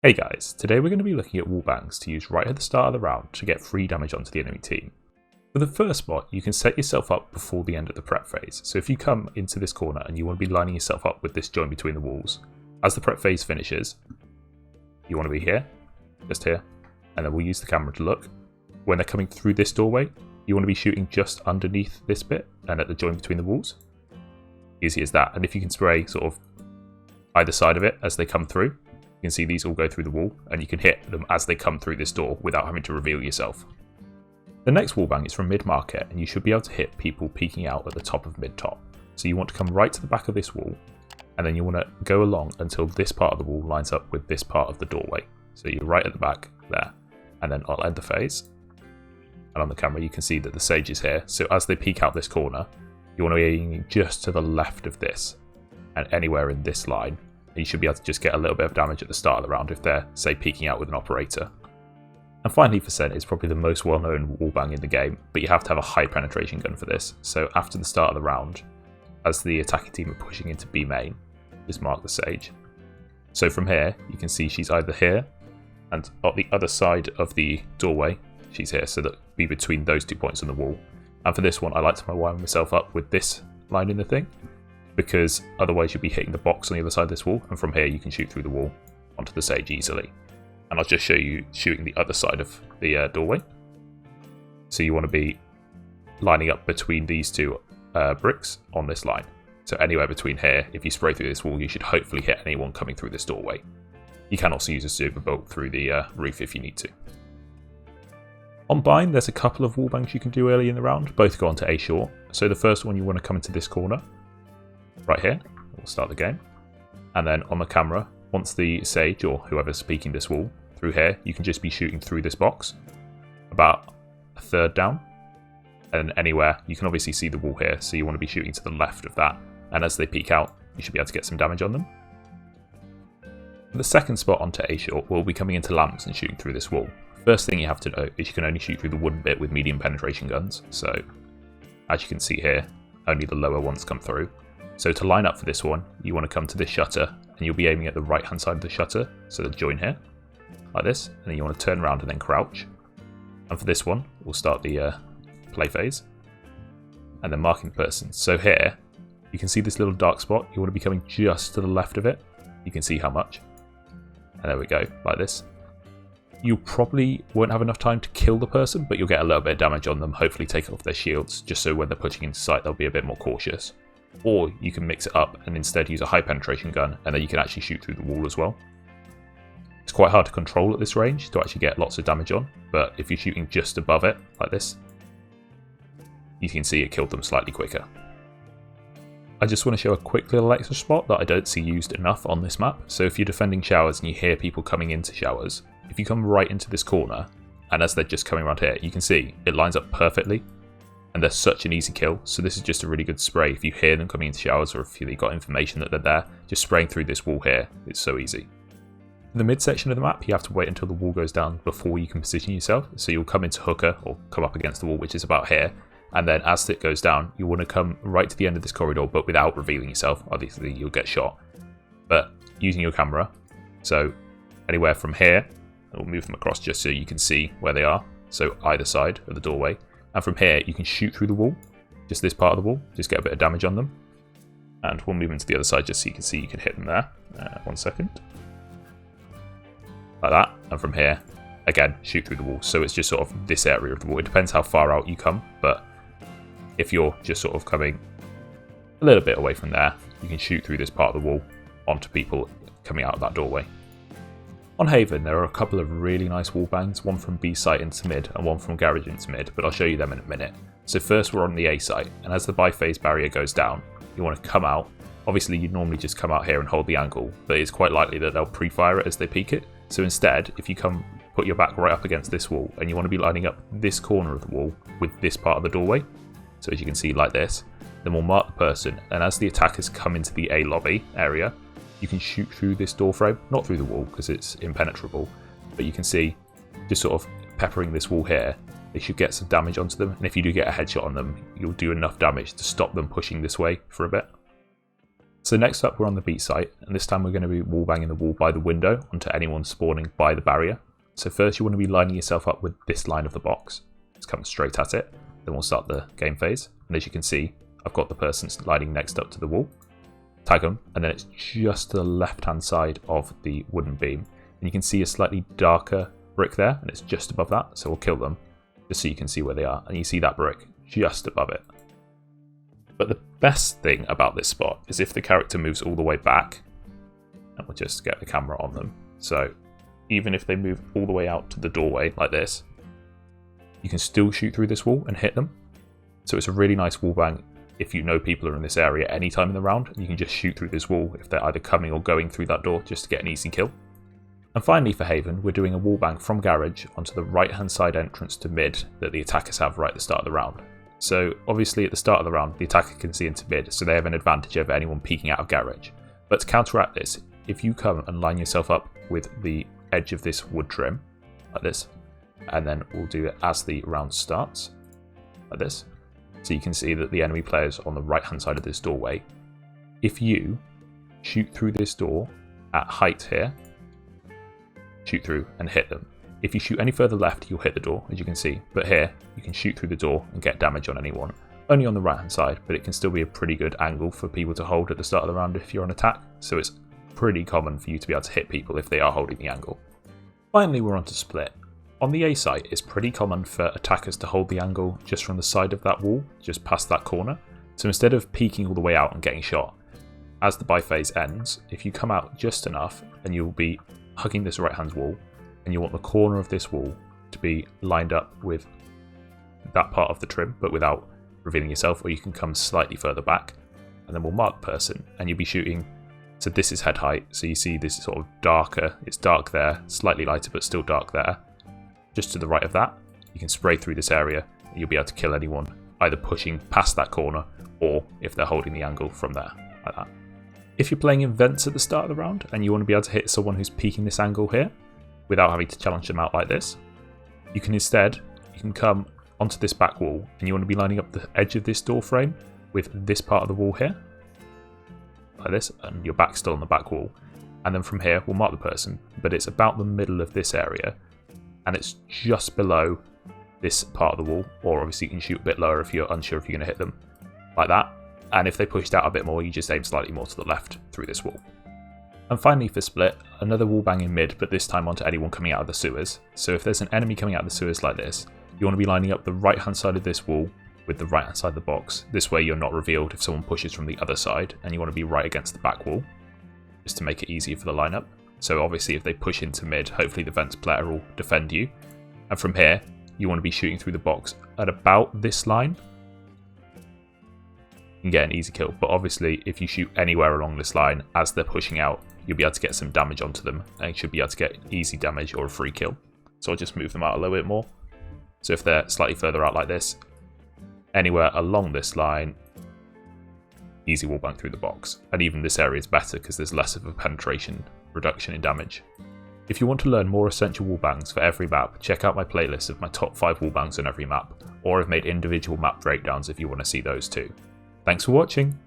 Hey guys, today we're going to be looking at wall bangs to use right at the start of the round to get free damage onto the enemy team. For the first spot, you can set yourself up before the end of the prep phase, so if you come into this corner and you want to be lining yourself up with this joint between the walls, as the prep phase finishes, you want to be here, just here, and then we'll use the camera to look. When they're coming through this doorway, you want to be shooting just underneath this bit and at the joint between the walls. Easy as that, and if you can spray sort of either side of it as they come through, you can see these all go through the wall, and you can hit them as they come through this door without having to reveal yourself. The next wall bang is from mid-market, and you should be able to hit people peeking out at the top of mid-top. So you want to come right to the back of this wall, and then you want to go along until this part of the wall lines up with this part of the doorway. So you're right at the back there, and then I'll end the phase. And on the camera you can see that the sage is here, so as they peek out this corner, you want to be aiming just to the left of this, and anywhere in this line. You should be able to just get a little bit of damage at the start of the round if they're, say, peeking out with an operator. And finally for Scent is probably the most well-known wallbang in the game, but you have to have a high penetration gun for this. So after the start of the round, as the attacking team are pushing into B main, just mark the Sage. So from here, you can see she's either here, and on the other side of the doorway, she's here, so that be between those 2 points on the wall. And for this one, I like to wire myself up with this line in the thing, because otherwise you'll be hitting the box on the other side of this wall, and from here you can shoot through the wall onto the Sage easily. And I'll just show you shooting the other side of the doorway. So you want to be lining up between these two bricks on this line. So anywhere between here, if you spray through this wall, you should hopefully hit anyone coming through this doorway. You can also use a super bolt through the roof if you need to. On bind, there's a couple of wall bangs you can do early in the round, both go on to A short. So the first one, you want to come into this corner right here. We'll start the game, and then on the camera, once the Sage or whoever's peeking this wall through here, you can just be shooting through this box about a third down, and anywhere you can obviously see the wall here, so you want to be shooting to the left of that, and as they peek out you should be able to get some damage on them. The second spot onto A short will be coming into lamps and shooting through this wall. First thing you have to know is you can only shoot through the wooden bit with medium penetration guns, so as you can see here, only the lower ones come through. So to line up for this one, you want to come to this shutter, and you'll be aiming at the right hand side of the shutter, so the join here, like this, and then you want to turn around and then crouch. And for this one, we'll start the play phase, and then marking the person. So here, you can see this little dark spot, you want to be coming just to the left of it, you can see how much, and there we go, like this. You probably won't have enough time to kill the person, but you'll get a little bit of damage on them, hopefully take off their shields, just so when they're pushing into sight they'll be a bit more cautious. Or you can mix it up and instead use a high penetration gun, and then you can actually shoot through the wall as well. It's quite hard to control at this range to actually get lots of damage on, but if you're shooting just above it, like this, you can see it killed them slightly quicker. I just want to show a quick little extra spot that I don't see used enough on this map. So if you're defending showers and you hear people coming into showers, if you come right into this corner, and as they're just coming around here, you can see it lines up perfectly. And they're such an easy kill, so this is just a really good spray if you hear them coming into showers, or if you've got information that they're there, just spraying through this wall here, it's so easy. In the midsection of the map, you have to wait until the wall goes down before you can position yourself, so you'll come into hooker, or come up against the wall, which is about here, and then as it goes down, you want to come right to the end of this corridor, but without revealing yourself. Obviously you'll get shot, but using your camera, so anywhere from here, we'll move them across just so you can see where they are, so either side of the doorway. And from here, you can shoot through the wall, just this part of the wall, just get a bit of damage on them. And we'll move them to the other side just so you can see you can hit them there. 1 second. Like that. And from here, again, shoot through the wall. So it's just sort of this area of the wall. It depends how far out you come, but if you're just sort of coming a little bit away from there, you can shoot through this part of the wall onto people coming out of that doorway. On Haven, there are a couple of really nice wall bangs, one from B site into mid and one from garage into mid, but I'll show you them in a minute. So first we're on the A site, and as the biphase barrier goes down, you want to come out. Obviously you'd normally just come out here and hold the angle, but it's quite likely that they'll pre-fire it as they peek it. So instead, if you come put your back right up against this wall, and you want to be lining up this corner of the wall with this part of the doorway, so as you can see like this, then we'll mark the person, and as the attackers come into the A lobby area, you can shoot through this door frame, not through the wall because it's impenetrable, but you can see just sort of peppering this wall here, they should get some damage onto them, and if you do get a headshot on them, you'll do enough damage to stop them pushing this way for a bit. So next up we're on the beat site, and this time we're going to be wallbanging the wall by the window onto anyone spawning by the barrier. So first you want to be lining yourself up with this line of the box. It's coming straight at it. Then we'll start the game phase. And as you can see, I've got the person lining next up to the wall. Tag them, and then it's just to the left hand side of the wooden beam. And you can see a slightly darker brick there, and it's just above that. So we'll kill them just so you can see where they are. And you see that brick just above it. But the best thing about this spot is if the character moves all the way back, and we'll just get the camera on them. So even if they move all the way out to the doorway like this, you can still shoot through this wall and hit them. So it's a really nice wallbang if you know people are in this area anytime in the round. You can just shoot through this wall if they're either coming or going through that door just to get an easy kill. And finally for Haven, we're doing a wallbang from garage onto the right hand side entrance to mid that the attackers have right at the start of the round. So obviously at the start of the round, the attacker can see into mid, so they have an advantage over anyone peeking out of garage. But to counteract this, if you come and line yourself up with the edge of this wood trim, like this, and then we'll do it as the round starts, like this. So you can see that the enemy player's on the right hand side of this doorway. If you shoot through this door at height here, shoot through and hit them. If you shoot any further left, you'll hit the door, as you can see. But here, you can shoot through the door and get damage on anyone. Only on the right hand side, but it can still be a pretty good angle for people to hold at the start of the round if you're on attack. So it's pretty common for you to be able to hit people if they are holding the angle. Finally, we're on to split. On the A site, it's pretty common for attackers to hold the angle just from the side of that wall, just past that corner. So instead of peeking all the way out and getting shot, as the buy phase ends, if you come out just enough, and you'll be hugging this right hand wall, and you want the corner of this wall to be lined up with that part of the trim, but without revealing yourself, or you can come slightly further back, and then we'll mark the person, and you'll be shooting. So this is head height, so you see this sort of darker, it's dark there, slightly lighter but still dark there. Just to the right of that, you can spray through this area, and you'll be able to kill anyone, either pushing past that corner, or if they're holding the angle from there, like that. If you're playing in vents at the start of the round, and you want to be able to hit someone who's peeking this angle here, without having to challenge them out like this, you can come onto this back wall, and you want to be lining up the edge of this door frame with this part of the wall here, like this, and your back's still on the back wall. And then from here, we'll mark the person, but it's about the middle of this area, and it's just below this part of the wall, or obviously you can shoot a bit lower if you're unsure if you're going to hit them, like that. And if they pushed out a bit more, you just aim slightly more to the left through this wall. And finally for split, another wallbang in mid, but this time onto anyone coming out of the sewers. So if there's an enemy coming out of the sewers like this, you want to be lining up the right hand side of this wall with the right hand side of the box. This way you're not revealed if someone pushes from the other side, and you want to be right against the back wall, just to make it easier for the lineup. So obviously if they push into mid, hopefully the vents player will defend you. And from here, you want to be shooting through the box at about this line. You can get an easy kill, but obviously if you shoot anywhere along this line as they're pushing out, you'll be able to get some damage onto them, and you should be able to get easy damage or a free kill. So I'll just move them out a little bit more. So if they're slightly further out like this, anywhere along this line, easy wallbang through the box. And even this area is better because there's less of a penetration reduction in damage. If you want to learn more essential wallbangs for every map, check out my playlist of my top 5 wallbangs on every map, or I've made individual map breakdowns if you want to see those too. Thanks for watching!